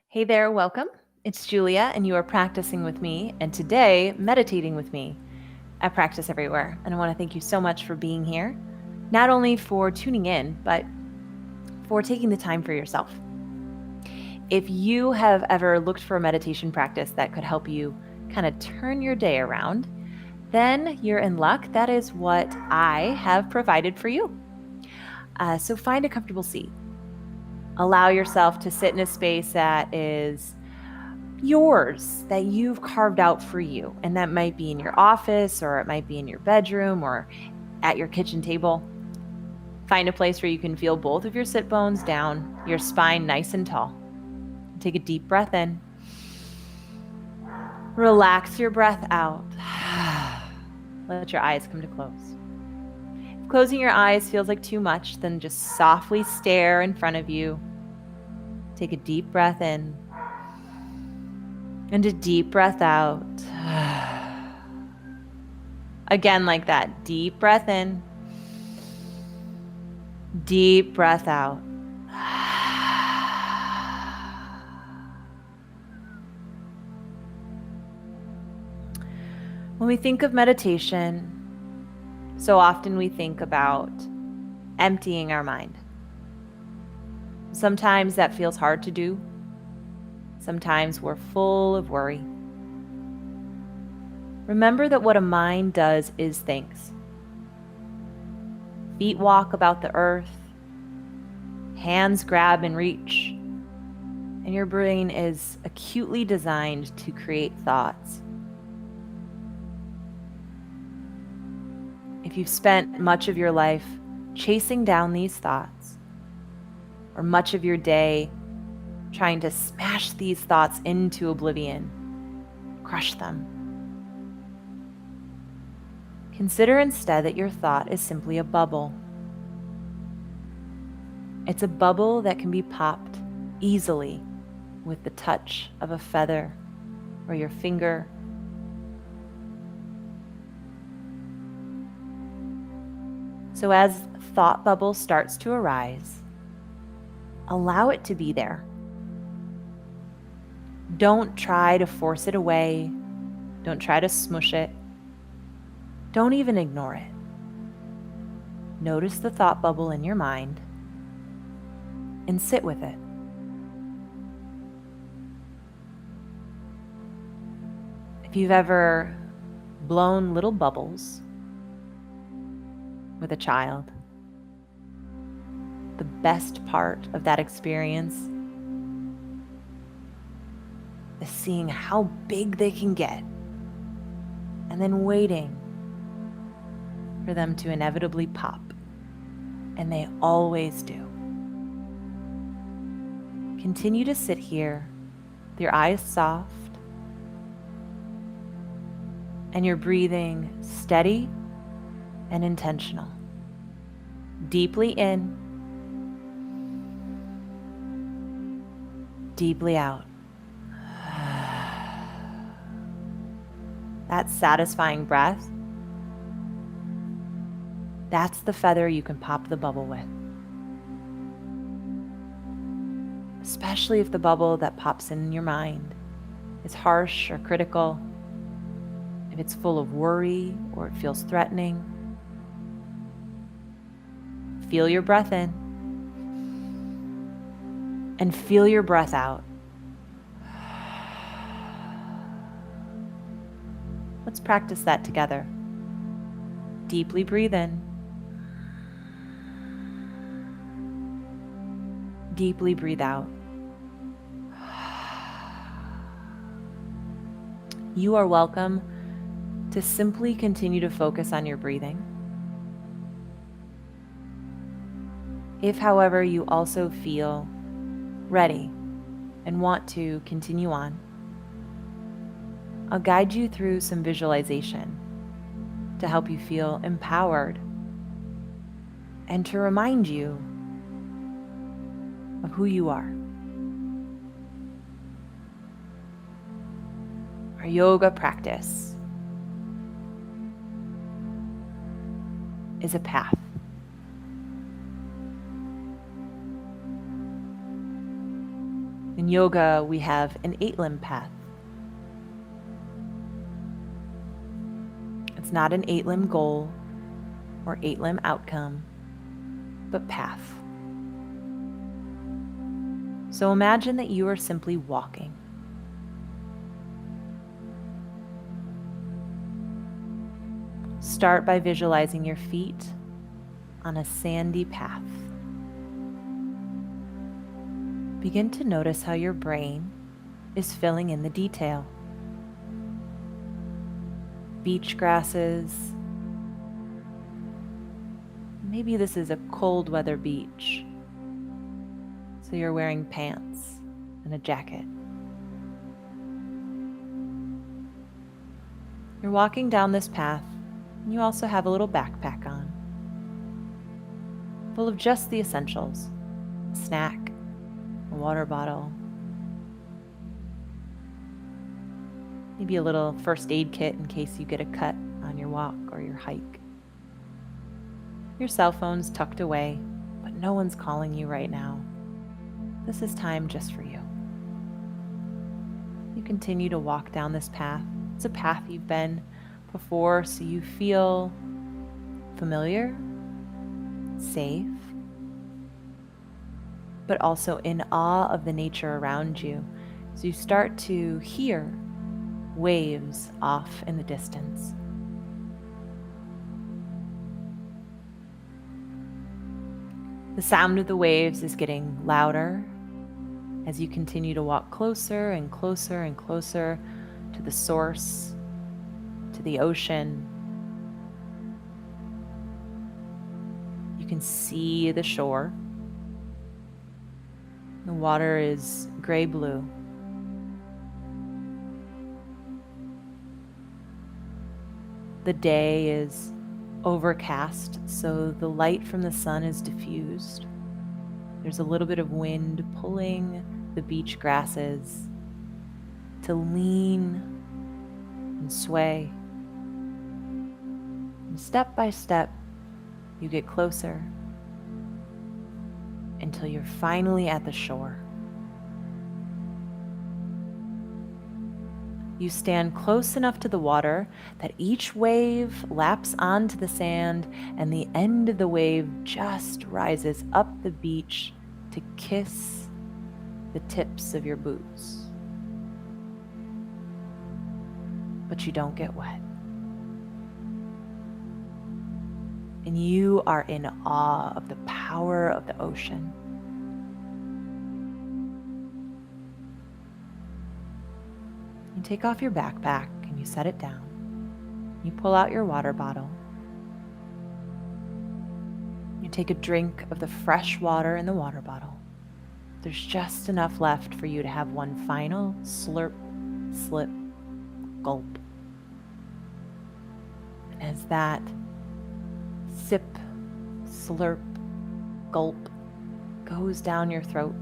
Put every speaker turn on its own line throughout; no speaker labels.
Hey there, welcome. It's Julia, and you are practicing with me, and today, meditating with me at Practice Everywhere. And I want to thank you so much for being here, not only for tuning in, but for taking the time for yourself. If you have ever looked for a meditation practice that could help you kind of turn your day around, then you're in luck. That is what I have provided for you. So find a comfortable seat. Allow yourself to sit in a space that is yours, that you've carved out for you. And that might be in your office, or it might be in your bedroom, or at your kitchen table. Find a place where you can feel both of your sit bones down, your spine nice and tall. Take a deep breath in. Relax your breath out. Let your eyes come to close. If closing your eyes feels like too much, then just softly stare in front of you. Take a deep breath in and a deep breath out. Again, like that. Deep breath in. Deep breath out. When we think of meditation, so often we think about emptying our mind. Sometimes that feels hard to do. Sometimes we're full of worry. Remember that what a mind does is things. Feet walk about the earth, hands grab and reach, and your brain is acutely designed to create thoughts. If you've spent much of your life chasing down these thoughts, or much of your day trying to smash these thoughts into oblivion, crush them, consider instead that your thought is simply a bubble. It's a bubble that can be popped easily with the touch of a feather or your finger. So as thought bubble starts to arise, allow it to be there. Don't try to force it away. Don't try to smush it. Don't even ignore it. Notice the thought bubble in your mind and sit with it. If you've ever blown little bubbles with a child, the best part of that experience is seeing how big they can get and then waiting for them to inevitably pop. And they always do. Continue to sit here with your eyes soft and your breathing steady and intentional. Deeply in, deeply out. That satisfying breath, that's the feather you can pop the bubble with. Especially if the bubble that pops in your mind is harsh or critical, if it's full of worry or it feels threatening. Feel your breath in and feel your breath out. Let's practice that together. Deeply breathe in. Deeply breathe out. You are welcome to simply continue to focus on your breathing. If, however, you also feel ready and want to continue on, I'll guide you through some visualization to help you feel empowered and to remind you of who you are. Our yoga practice is a path. In yoga, we have an 8-limb path. It's not an 8-limb goal or 8-limb outcome, but path. So imagine that you are simply walking. Start by visualizing your feet on a sandy path. Begin to notice how your brain is filling in the detail. Beach grasses. Maybe this is a cold weather beach, so you're wearing pants and a jacket. You're walking down this path, and you also have a little backpack on, full of just the essentials: a snack, a water bottle, maybe a little first aid kit in case you get a cut on your walk or your hike. Your cell phone's tucked away, but no one's calling you right now. This is time just for you. You continue to walk down this path. It's a path you've been before, so you feel familiar, safe, but also in awe of the nature around you. So you start to hear waves off in the distance. The sound of the waves is getting louder as you continue to walk closer and closer and closer to the source, to the ocean. You can see the shore. The water is gray-blue. The day is overcast, so the light from the sun is diffused. There's a little bit of wind pulling the beach grasses to lean and sway. And step by step, you get closer until you're finally at the shore. You stand close enough to the water that each wave laps onto the sand, and the end of the wave just rises up the beach to kiss the tips of your boots. But you don't get wet. And you are in awe of the power of the ocean. You take off your backpack and you set it down. You pull out your water bottle. You take a drink of the fresh water in the water bottle. There's just enough left for you to have one final slurp, slip, gulp. And as that sip, slurp, gulp goes down your throat,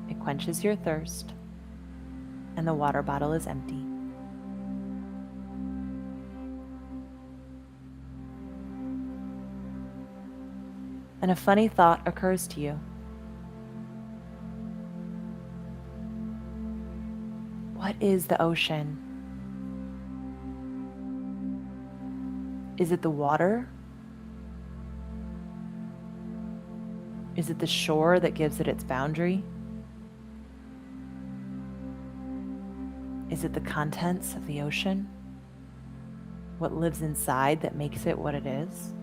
it quenches your thirst, and the water bottle is empty. And a funny thought occurs to you. What is the ocean? Is it the water? Is it the shore that gives it its boundary? Is it the contents of the ocean? What lives inside that makes it what it is?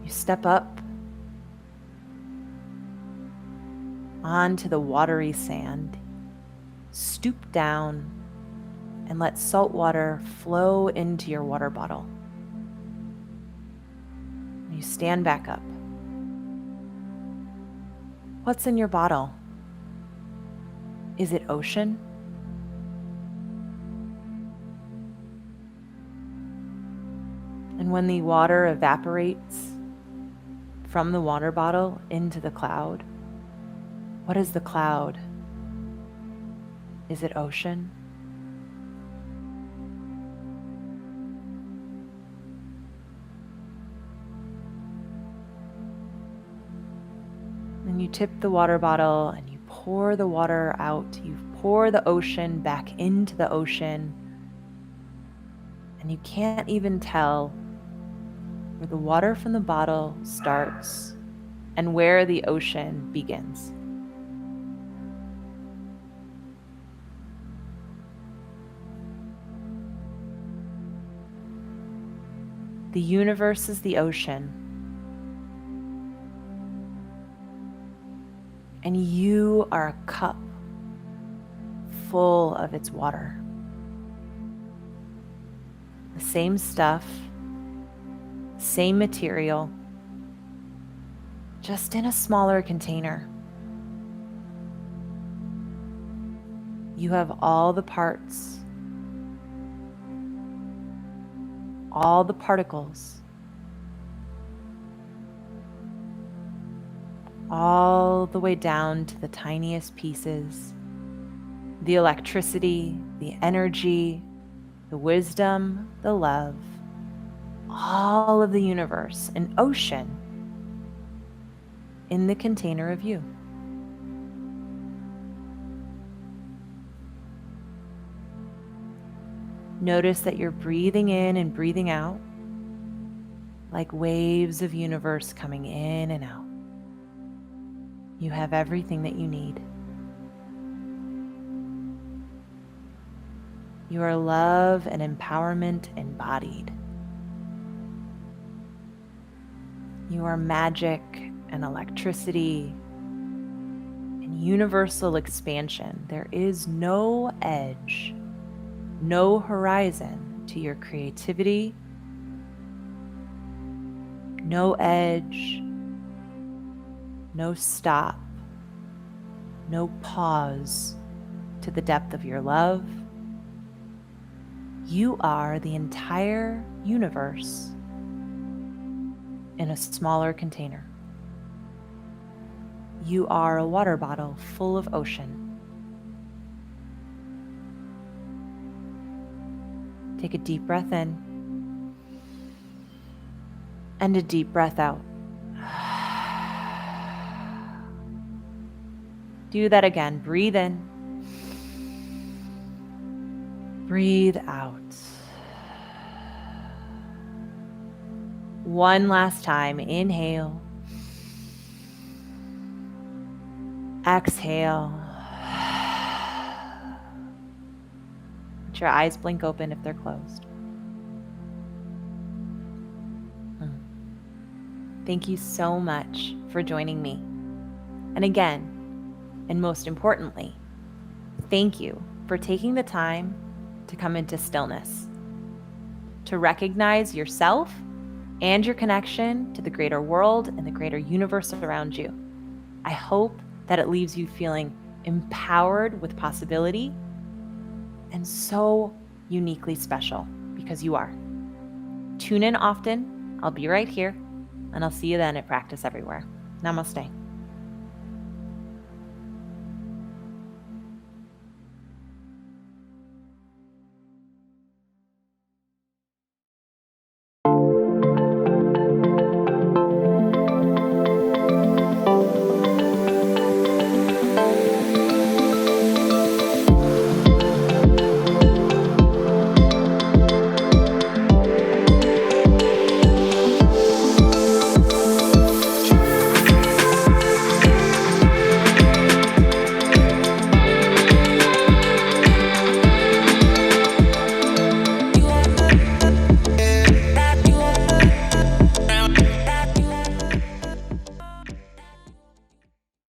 You step up onto the watery sand, stoop down, and let salt water flow into your water bottle. You stand back up. What's in your bottle? Is it ocean? And when the water evaporates from the water bottle into the cloud, what is the cloud? Is it ocean? And And you tip the water bottle and you pour the water out. You pour the ocean back into the ocean. And you can't even tell where the water from the bottle starts and where the ocean begins. The universe is the ocean, and you are a cup full of its water. The same stuff, same material, just in a smaller container. You have all the parts, all the particles, all the way down to the tiniest pieces, the electricity, the energy, the wisdom, the love, all of the universe, an ocean in the container of you. Notice that you're breathing in and breathing out like waves of universe coming in and out. You have everything that you need. You are love and empowerment embodied. You are magic and electricity and universal expansion. There is no edge, no horizon to your creativity, no edge, no stop, no pause to the depth of your love. You are the entire universe in a smaller container. You are a water bottle full of ocean. Take a deep breath in and a deep breath out. Do that again. Breathe in. Breathe out. One last time. Inhale. Exhale. Let your eyes blink open if they're closed. Thank you so much for joining me. And again, and most importantly, thank you for taking the time to come into stillness, to recognize yourself and your connection to the greater world and the greater universe around you. I hope that it leaves you feeling empowered with possibility and so uniquely special because you are. Tune in often. I'll be right here, and I'll see you then at Practice Everywhere. Namaste.